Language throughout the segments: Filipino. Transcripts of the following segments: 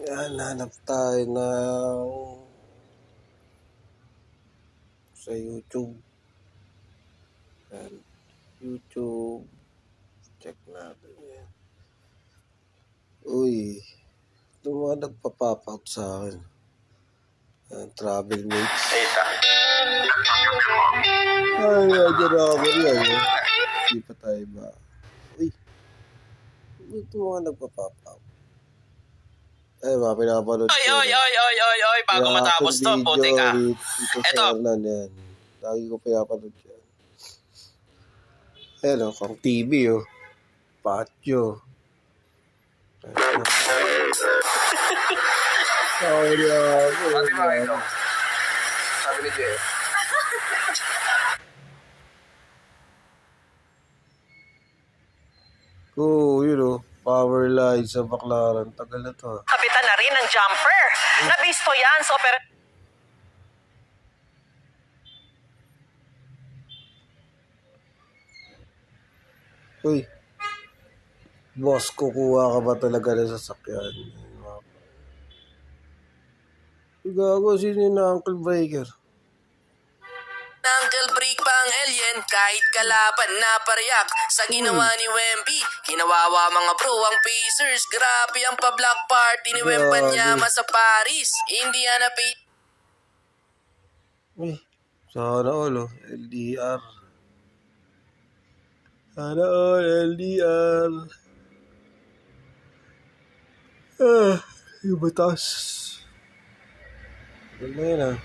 Yan, hanap tayo ng sa YouTube. Yan, YouTube. Check natin yan. Uy, ito mga nagpa-pop out sa akin. Yan, Travel Mates. Ay, dyan ako yan. Hindi pa tayo ba? Uy, ito mga nagpa-pop out. Ay, mga pinapanood ko. Oy, bago matapos to, puti ka. Ito. Yan. Lagi ko pinapanood yan. Ayan o, pang TV o. Patio. Sabi ni Jay. yun o. Power line sa Baclaran. Tagal na to. Kapitan na rin ng jumper. Nabisto yan sa Uy. Boss, kukuha ka ba talaga ng sasakyan? Gago, sino yun na Uncle Breaker? Uncle Break pa ang alien kahit kalaban na pariyak sa ginawa ni Wemby. Kinawawa mga bro ang Pacers. Grabe ang pa-block party ni Wembanyama sa Paris. Indiana Pacers. Uy, sana all LDR. Sana all LDR. Yung batas. Wala na yun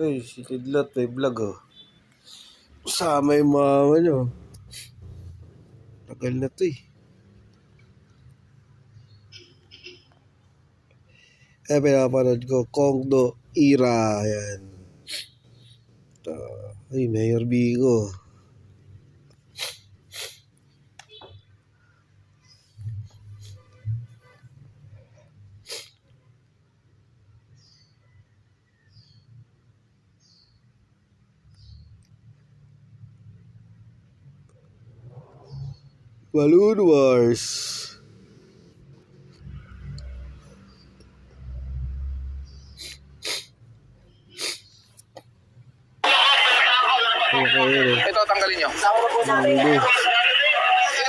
Uy, si Kidlat may vlog Sama yung mama nyo. Tagal na to pinapanood ko, Kongdo Ira. Yan. Ay, Mayor Bigo. Balloon Wars. Ito, tanggalin nyo. Tingnan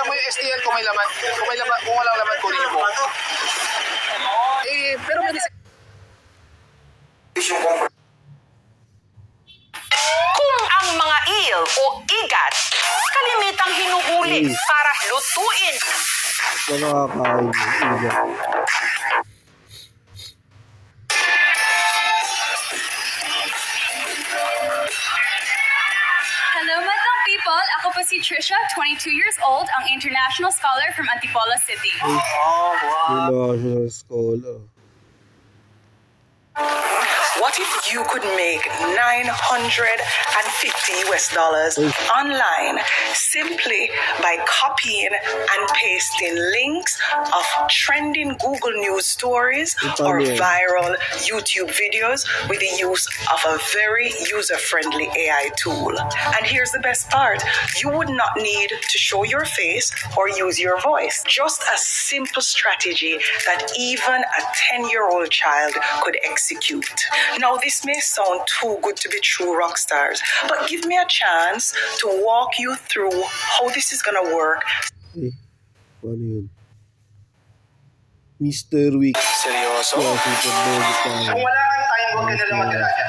mo yung STL kung may laman. Kung walang laman, kunin nyo po. Pero may Kung ang mga eel o igat kalimitang hinuhuli para lutuin. Nakakain. Hello, Matang people! Ako po si Trisha, 22 years old, ang international scholar from Antipolo City. International scholar. What if you could make $950 online simply by copying and pasting links of trending Google News stories or viral YouTube videos with the use of a very user-friendly AI tool? And here's the best part. You would not need to show your face or use your voice. Just a simple strategy that even a 10-year-old child could execute. Now, this may sound too good to be true, rock stars, but give me a chance to walk you through how this is gonna work. Hey, paano yun? Mr. Week. seryoso. Kung wala kang time, huwag ka na lang mag-alaga.